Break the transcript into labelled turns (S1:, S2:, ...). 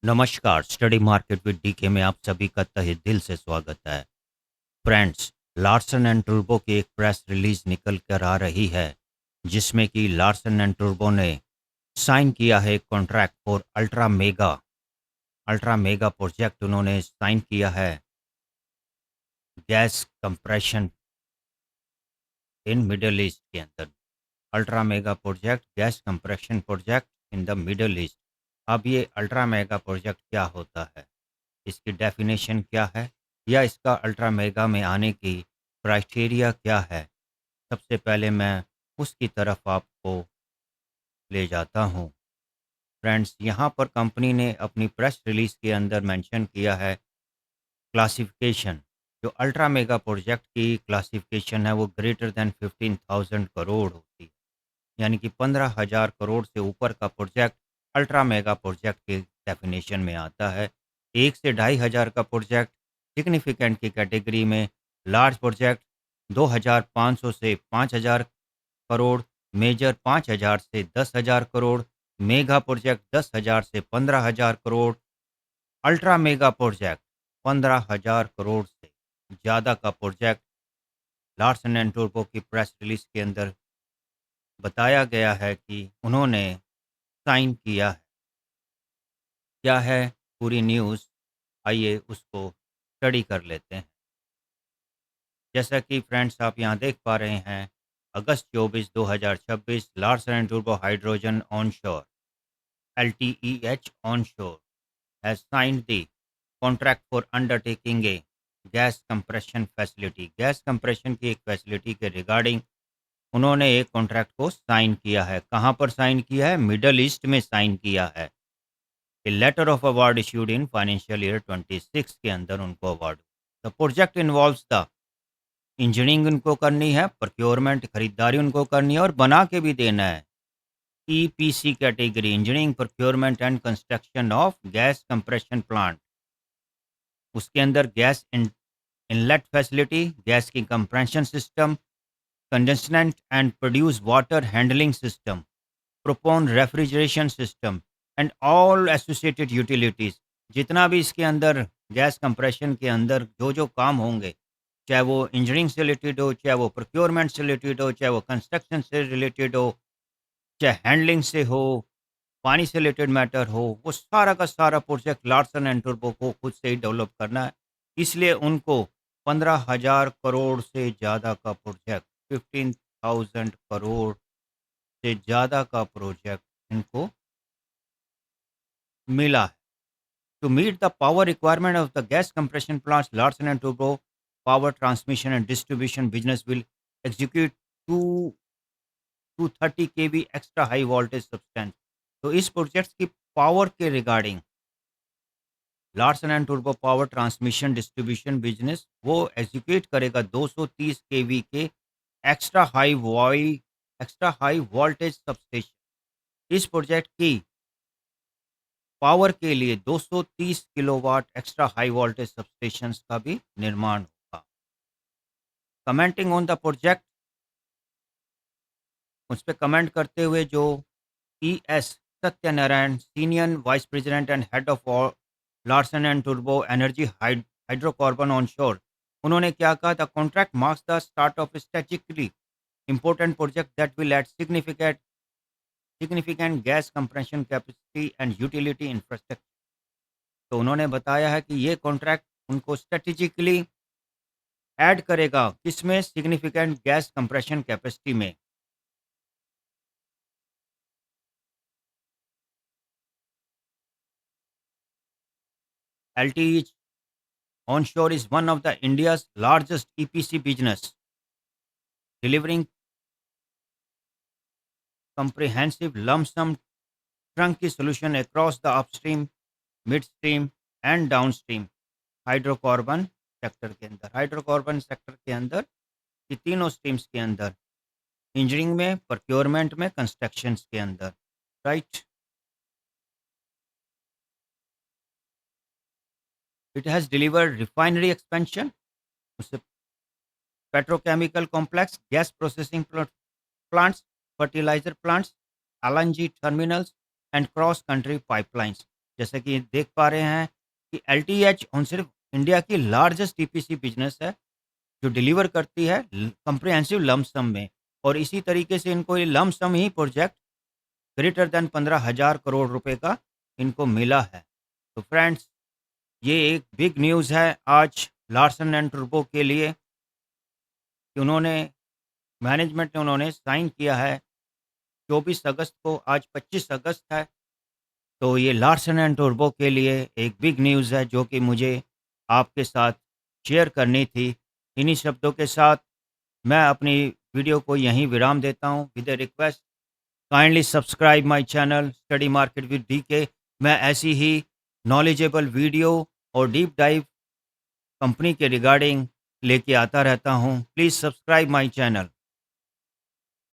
S1: नमस्कार, study market with DK में आप सभी का तहे दिल से स्वागत है। फ्रेंड्स, लार्सन एंड टुर्बो की एक प्रेस रिलीज निकल कर आ रही है, जिसमें कि लार्सन एंड टुर्बो ने साइन किया है contract for ultra mega project उन्होंने साइन किया है gas compression in middle east के अंदर। Ultra mega project, gas compression project in the middle east. अब ये अल्ट्रा मेगा प्रोजेक्ट क्या होता है, इसकी डेफिनेशन क्या है, या इसका अल्ट्रा मेगा में आने की क्राइटेरिया क्या है, सबसे पहले मैं उसकी तरफ आपको ले जाता हूँ। फ्रेंड्स, यहाँ पर कंपनी ने अपनी प्रेस रिलीज के अंदर मेंशन किया है क्लासिफिकेशन। जो अल्ट्रा मेगा प्रोजेक्ट की क्लासिफिकेशन है वो ग्रेटर देन 15,000 करोड़ होती है, यानी कि 15,000 करोड़ से ऊपर का प्रोजेक्ट अल्ट्रा मेगा प्रोजेक्ट के डेफिनेशन में आता है। 1 से 2,500 का प्रोजेक्ट सिग्निफिकेंट की कैटेगरी में, लार्ज प्रोजेक्ट 2,500 से 5,000 करोड़, मेजर 5,000 से 10,000 करोड़, मेगा प्रोजेक्ट 10,000 से 15,000 crore, ultra mega project 15,000 crore से ज़्यादा का प्रोजेक्ट लार्सन एंड टुब्रो की प्रेस रिलीज के अंदर बताया गया है कि उन्होंने साइन किया है। क्या है पूरी न्यूज़, आइए उसको स्टडी कर लेते हैं। जैसा कि फ्रेंड्स आप यहाँ देख पा रहे हैं, अगस्त 24 2026 Larsen and Toubro hydrogen onshore LTEH onshore has signed the contract for undertaking a gas compression facility. Gas compression की एक फैसिलिटी के रिगार्डिंग उन्होंने एक कॉन्ट्रैक्ट को साइन किया है। कहाँ पर साइन किया है? मिडल ईस्ट में साइन किया है। A letter of award issued in financial year 26 के अंदर उनको award. The project involves the engineering उनको करनी है, प्रोक्योरमेंट खरीदारी उनको करनी है और बना के भी देना है। EPC category, engineering procurement and construction of gas compression plant. उसके अंदर गैस इनलेट फैसिलिटी, गैस की compression system, condensate and produce water handling system, propane refrigeration system and all associated utilities. जितना भी इसके अंदर गैस कंप्रेशन के अंदर जो जो काम होंगे, चाहे वो इंजीनियरिंग से रिलेटेड हो, चाहे वो प्रोक्योरमेंट से रिलेटेड हो, चाहे वो कंस्ट्रक्शन से रिलेटेड हो, चाहे हैंडलिंग से हो, पानी से रिलेटेड मैटर हो, वो सारा का सारा प्रोजेक्ट लार्सन एंड टुब्रो को खुद से ही डेवलप करना है। इसलिए उनको 15,000 करोड़ से ज़्यादा का प्रोजेक्ट, 15,000 करोड़ से ज़्यादा का प्रोजेक्ट इनको मिला है। To meet the power requirement of the gas compression plants, Larsen and Toubro power transmission and distribution business will execute two 230 KV extra high voltage substance. तो इस प्रोजेक्ट की पावर के रिगार्डिंग लार्सन एंड टुर्बो power transmission distribution business वो एग्जीक्यूट करेगा 230 KV के extra high voltage substation. इस प्रोजेक्ट की पावर के लिए 230 kilowatt extra high voltage substations का भी निर्माण होगा। कमेंटिंग ऑन द प्रोजेक्ट, उस पर कमेंट करते हुए जो ES Satyanarayana, senior vice president and head of Larsen and टुर्बो एनर्जी हाइड्रोकार्बन ऑनशोर, उन्होंने क्या कहा? The contract marks the start of strategically important project that will add significant gas compression capacity and utility infrastructure. तो उन्होंने बताया है कि ये कॉन्ट्रैक्ट उनको स्ट्रेटेजिकली ऐड करेगा, किसमें? सिग्निफिकेंट गैस कंप्रेशन कैपेसिटी में। LTE onshore is one of the India's largest EPC business, delivering comprehensive lump sum turnkey solution across the upstream, midstream and downstream hydrocarbon sector के अंदर। Hydrocarbon sector के अंदर ये तीनों streams के अंदर, engineering में, प्रोक्योरमेंट में, कंस्ट्रक्शन के अंदर, right. It has delivered refinery expansion, उससे petrochemical complex, gas processing plants, fertilizer plants, LNG terminals, and cross-country pipelines। जैसा कि देख पा रहे हैं कि एलटीएच ऑन सिर्फ इंडिया की लार्जेस्ट टीपीसी बिजनेस है, जो डिलीवर करती है कंप्रिहेंसिव लंप सम में, और इसी तरीके से इनको ये लंप सम ही प्रोजेक्ट ग्रेटर देन 15,000 करोड़ रुपए का इनको मिला है। तो फ्रेंड्स, ये एक बिग न्यूज़ है आज लार्सन एंड टुब्रो के लिए कि उन्होंने मैनेजमेंट ने उन्होंने साइन किया है 24 अगस्त को, आज 25 अगस्त है। तो ये लार्सन एंड टुब्रो के लिए एक बिग न्यूज़ है जो कि मुझे आपके साथ शेयर करनी थी। इन्हीं शब्दों के साथ मैं अपनी वीडियो को यहीं विराम देता हूँ with a request, kindly subscribe my channel study market with DK. मैं ऐसी ही नॉलेजेबल वीडियो और डीप डाइव कंपनी के रिगार्डिंग लेके आता रहता हूँ। Please subscribe my channel.